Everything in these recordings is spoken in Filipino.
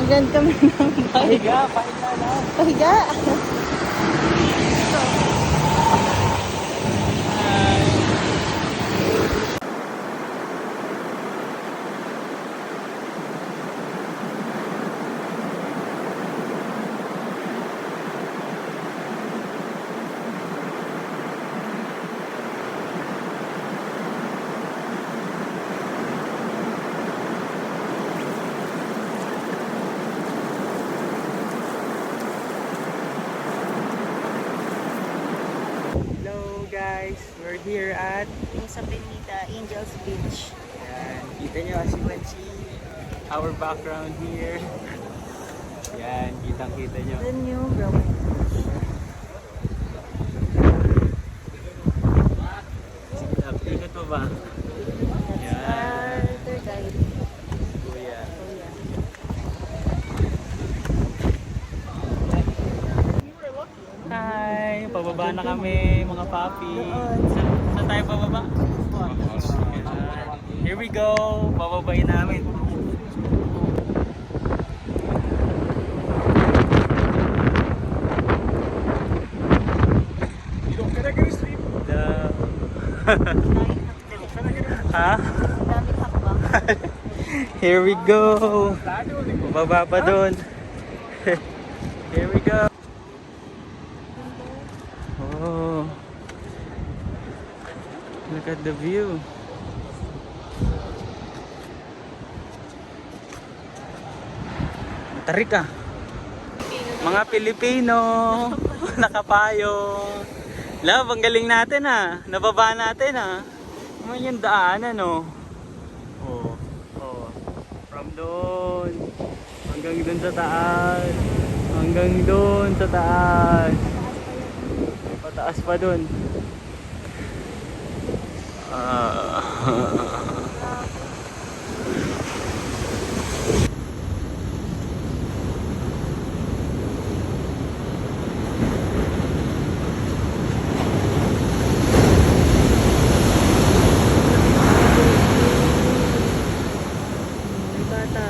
Nag-rent kami ng bike. Pahiga lang. Pahiga. Hello guys, we're here at Yung sa Benita, Angels Beach. yan, kita nyo as you can see our background here. Yan, kitang kita nyo. The new brown. Ikot mo ba? Yan. Tour guide. Kuya. Oh, yeah. Hi! Pababa na kami mga papi. Saan tayo pababa? Here we go! Pababain namin. The... ha? Daming hakbang. Here we go! Pababa pa dun. Here we go! Oh, look at the view. Tarik ah. Mga Pilipino, nakapayong. Love, ang galing natin ah. Nababa natin ah. Naman yung daanan oh. Oh, oh. From doon hanggang doon sa taas. Hanggang doon sa taas. Pataas pa dun. May bata.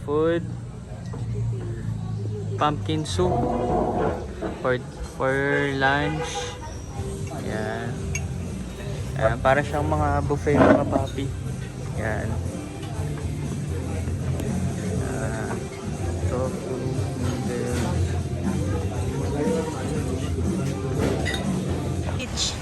Food, pumpkin soup for lunch. Yan. Yan, para siyang mga buffet mga papi. Yan. Tofu, noodles. Beach.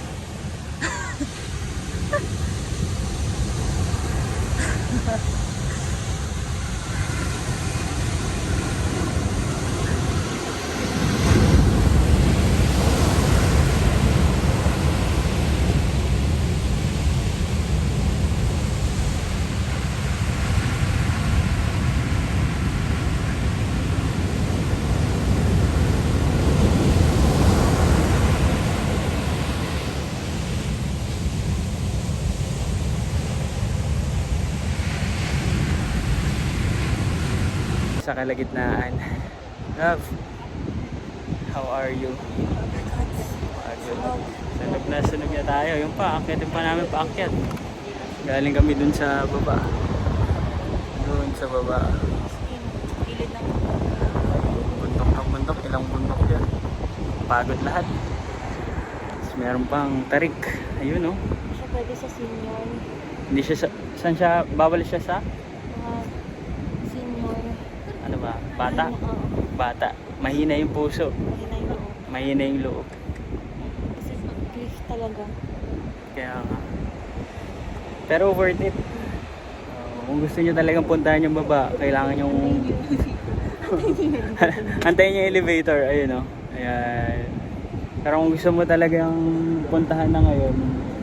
Sa kalagitnaan. Love, how are you? Good. Sunog na tayo. Yung pa, akyatin pa namin paakyat. Galing kami dun sa baba. Doon sa baba. Gilid ng Bundok ng bundok. Ilang bundok yan. Pagod lahat. Tapos meron pang tarik. Ayun oh. siya pwede sa senior. Hindi siya sa... Saan siya? Bawal siya sa? Mga senior. Ano ba? Bata? Oo. Bata. Mahina yung puso. Mahina yung loob. Mahina yung loob. Kasi cliff talaga. Kaya nga. Pero worth it. Kung gusto nyo talagang puntahan yung baba, kailangan yung... Antayin nyo yung elevator. Ayun o. Ayan. Pero kung gusto mo talagang puntahan na ngayon,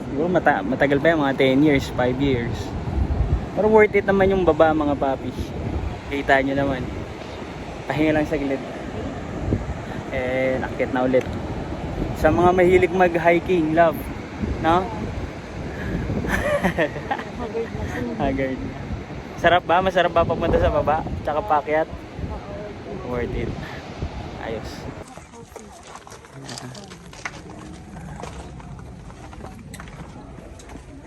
siguro matagal pa yan, mga 10 years, 5 years. Pero worth it naman yung baba, mga papi. Kita nyo naman. Pahinga lang sa gilid. Nakit na ulit. Sa mga mahilig mag-hiking, love. No? Haggard na senior. Haggard. Sarap ba? Masarap ba papunta sa baba? Tsaka paakyat? Worth it. Ayos.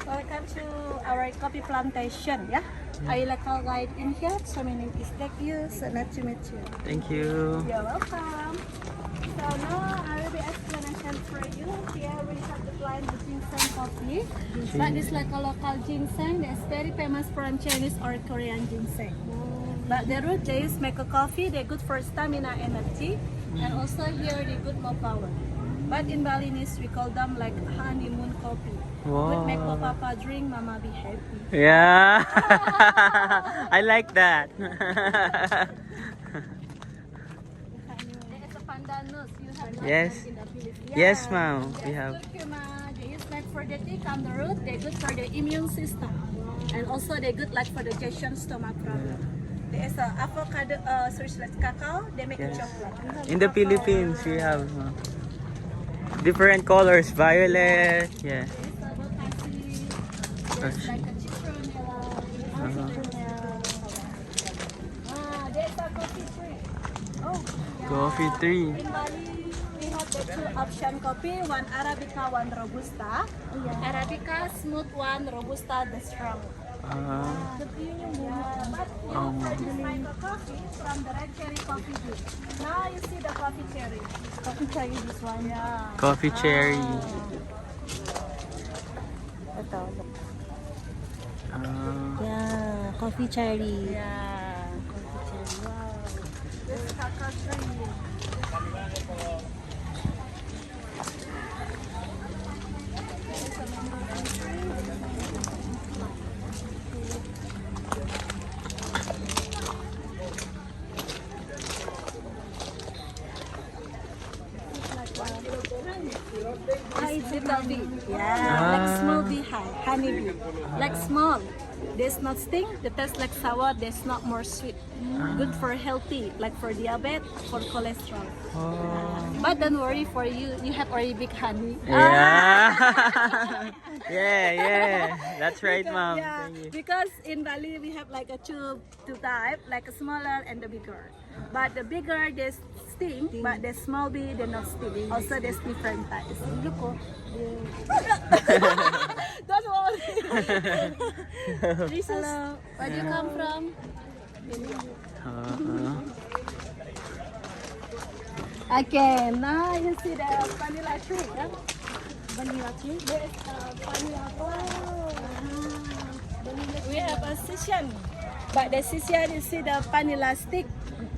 Welcome to our coffee plantation, yeah? Are you local guide in here? So my name is Dekyu, so nice to meet you. Thank you. You're welcome. So now I will be explanation for you. Here we have the plant the ginseng coffee. But it's like a local ginseng that's very famous from Chinese or Korean ginseng. But the root they use make a coffee, they're good for stamina energy. And also here they good more power. But in Balinese we call them like honeymoon coffee. Would make papa drink, mama be happy. Yeah. I like that. It's a pandanus. You have not Yes. in the Philippines. Yes, ma'am. We have. Good they use like for the tea, come the root. They're good for the immune system, and also they're good like for digestion, stomach problem. There is a avocado, like cacao. They make Yes. chocolate. In the Philippines, we have different colors. Violet. Yeah. There's like a citronella. There's a coffee tree. Oh, yeah. Coffee tree. In Bali, we have the two option coffee, one Arabica, one Robusta. Arabica, smooth one, Robusta, the strong. But you purchase my coffee from the red cherry coffee bean. Now you see the coffee cherry. Coffee cherry this one. Yeah. Coffee cherry. Ito. Ah. Yeah, coffee cherry. Yeah. Coffee cherry. Wow. This is cacao tree. It's little bee. Yeah, like small bee honey bee. Like small. There's not sting, the taste like sour, there's not more sweet. Good for healthy, like for diabetes, for cholesterol. But don't worry for you, you have already big honey. Yeah. yeah. That's right, mom. Yeah, Thank you. because in Bali we have like a two type, like a smaller and the bigger. But the bigger they sting, but the small bee they not sting. Also there's different types. Look, oh. Don't worry. Hello, where do you come from? Okay, now you see the vanilla tree. Yeah? Vanilla tree. There is vanilla. We have a session, but the session you see the vanilla stick.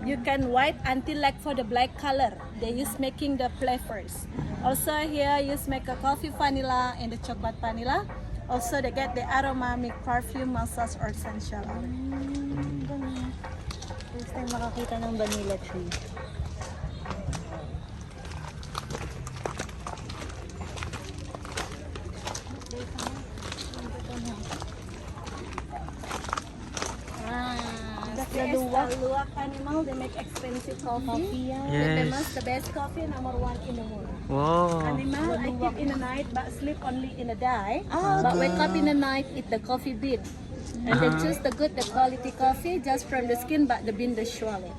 You can white until like for the black color. They use making the flavors. Also here use make a coffee vanilla and the chocolate vanilla. Also they get the aromatic perfume, massage or essential oil. First time makakita ng vanilla tree. That's the luwak animal. They make expensive coffee. The Yes. famous, the best coffee, number one in the world. Wow. Animal, I keep in the night, but sleep only in the day. But wake up in the night, eat the coffee bean. And they choose the good, the quality coffee just from the skin, but the bean they swallow.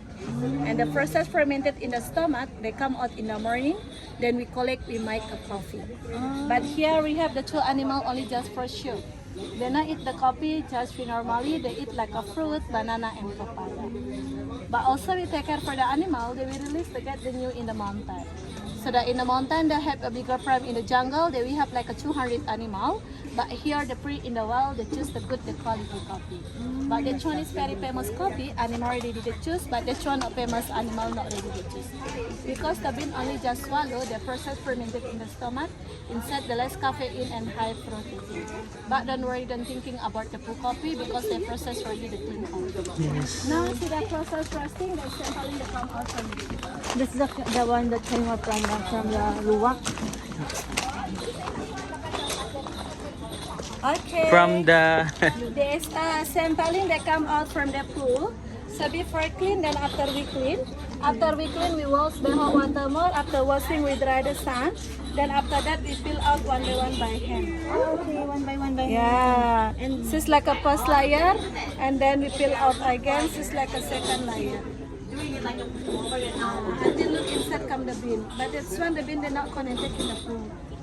And the process fermented in the stomach, they come out in the morning. Then we collect, we make a coffee. But here we have the two animal only just for show. They not eat the coffee just we normally. They eat like a fruit, banana, and papaya. But also we take care for the animal. They will release to get the new in the mountain. So that in the mountain they have a bigger farm in the jungle. They we have like a 200 animal. But here the free in the wild, they choose the good, the quality coffee. But this one is very famous coffee. Animal ready to choose, but this one not famous animal not ready to choose. Because the bean only just swallow, the process fermented in the stomach. Inside the less caffeine and high protein. But don't worry, don't thinking about the full coffee because the process already the clean out. Yes. Now see the process roasting, the sampling the come out from it. This is the one that came up from the luwak. Okay. From the... This sampling that come out from the pool. So before clean, then after we clean. After we clean, we wash the hot water more. After washing, we dry the sand. Then after that, we fill out one by hand. Oh, okay, one by one. Yeah. And this is like a first layer. And then we fill out again. This is like a second layer. Until look inside come the bean. But this one, the bean they're not connected in the pool.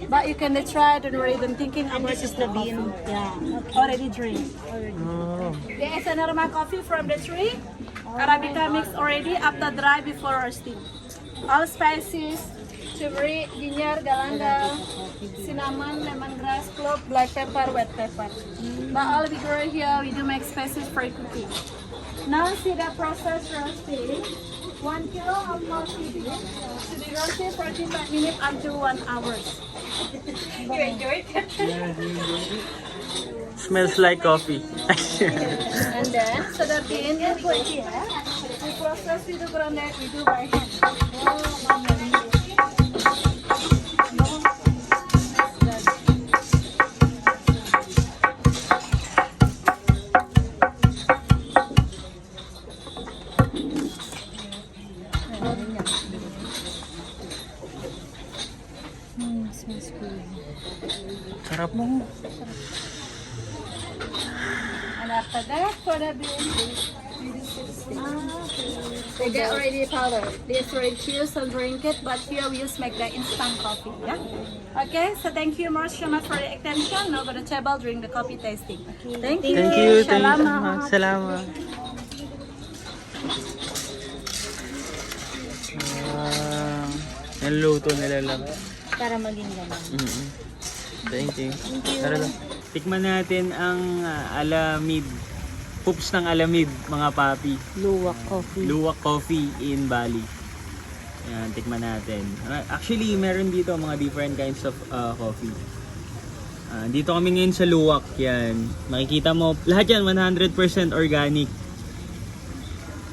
But you can try, don't worry, don't thinking about This is the bean. Yeah, already drink. Oh. There is a normal coffee from the tree. Arabica mixed already after dry before roasting. All spices, turmeric, ginger, galangal, cinnamon, lemongrass, clove, black pepper, wet pepper. But all we grow here, we do make spices for cooking. Now see the process roasting. 1 kilo of coffee bean to be roasted for 45 minutes until 1 hour. You enjoy it? Smells like coffee. And then, so the bean is put here. We process with the groundnut, we do by hand. Smells good. Sarap mo. And after that, for the bean, they get already powder. This already choose and drink it, but here we just make the instant coffee. Yeah. Okay. So thank you so much for the attention. Now go to the table during the coffee tasting. Thank you. Thank you. Thank you. Salamat. Salamat. Naluto nila lang. Para maging ganun. Thank you. Tara lang. Tikman natin ang alamid. Poops ng alamid, mga papi. Luwak coffee. Luwak Coffee in Bali. Yan, tikman natin. Actually, meron dito mga different kinds of coffee. Dito kami ngayon sa Luwak. Yan. Makikita mo, lahat yan 100% organic.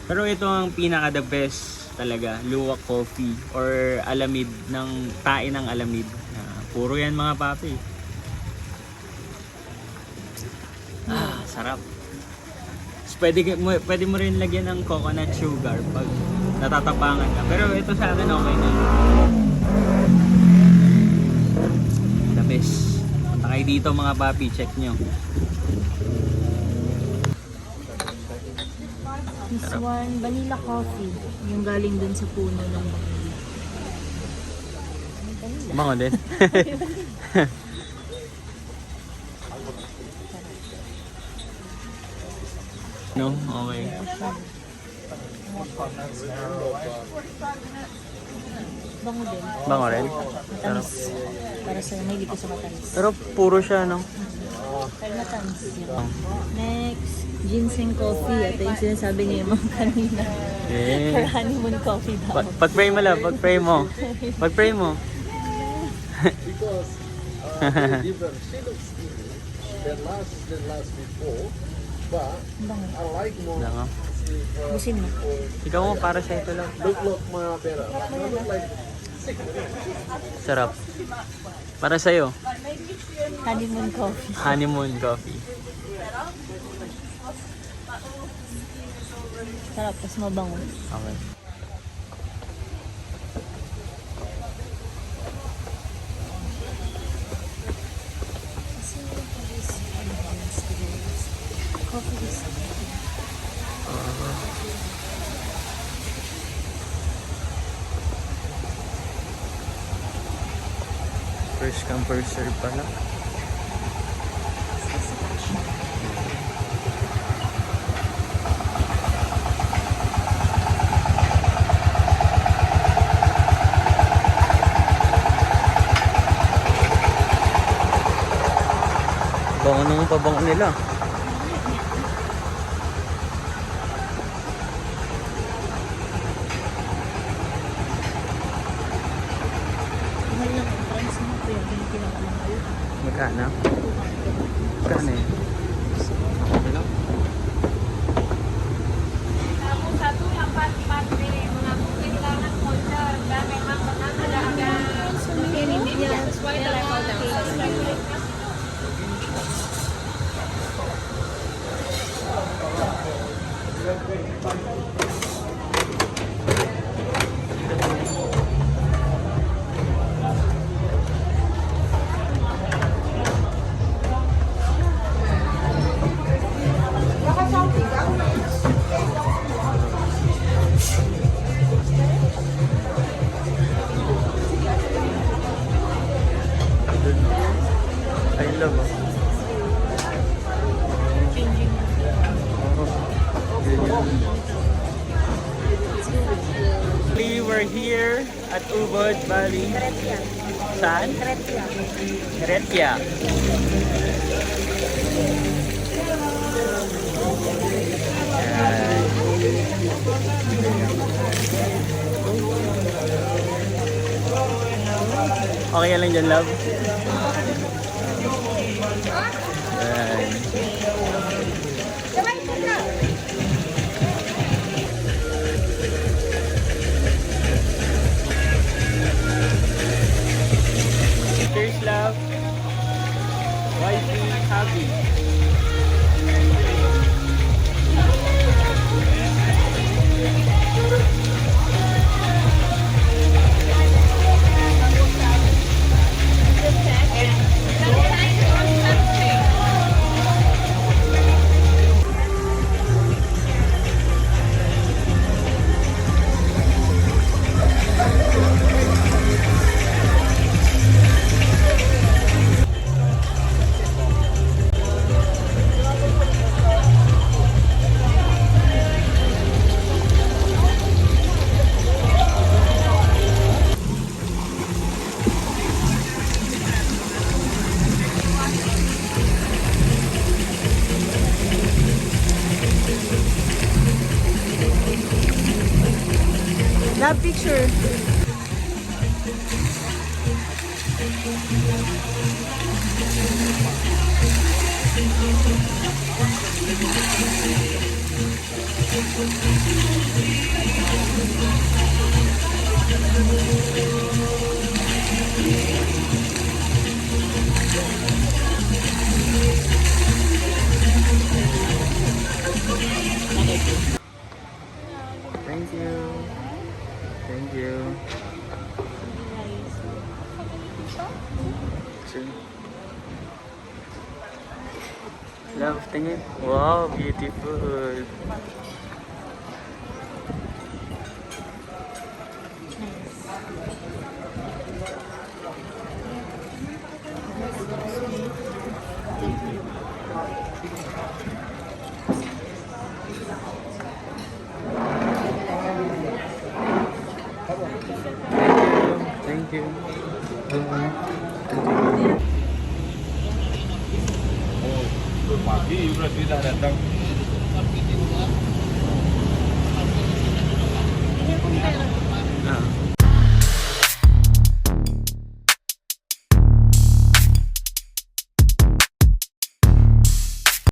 Pero ito ang pinaka the best talaga. Luwak Coffee or alamid ng tae ng alamid. Puro yan mga papi. Sarap. Pwede mo rin lagyan ng coconut sugar pag natatapangan ka. Pero ito sa akin okay na. The best. Punta kayo dito mga papi, check nyo. This one, vanilla coffee. Yung galing dun sa puno ng vanilla. Bango din. No? Okay. Bango din. Bango rin? Sarap. Matamis. Para sa mahilig ko sa matamis. Pero puro siya, no? Pero matamis. Next, ginseng coffee. Ito yung sinasabi niya yung mga kanina. Okay. For honeymoon coffee daw. Pag-pray mo lang, pag-pray mo. Pag-pray mo. Because different. She looks the last before, but Bango. I like more. Bango. Busin mo. Ikaw mo, para sa ito lang. Look more better. Not like Sarap. Para sa'yo, Honeymoon coffee. honeymoon coffee. Sarap, tapos mabango. Okay. Fish camper serve pala. Bango naman pabango nila. Mahal lang ang price mo. Kaya hindi pinakamahal. Magkano? Magkano eh? Wala. I love it. We're here at Ubud, Bali. Saan? Kretya. Yan. Okay lang dyan, love. Yan. Cheers, love. Wifey, happy. Love picture. Thank you. Thank you. Sure. Love, tingin. Wow, beautiful. Thank you. Pagi sudah datang.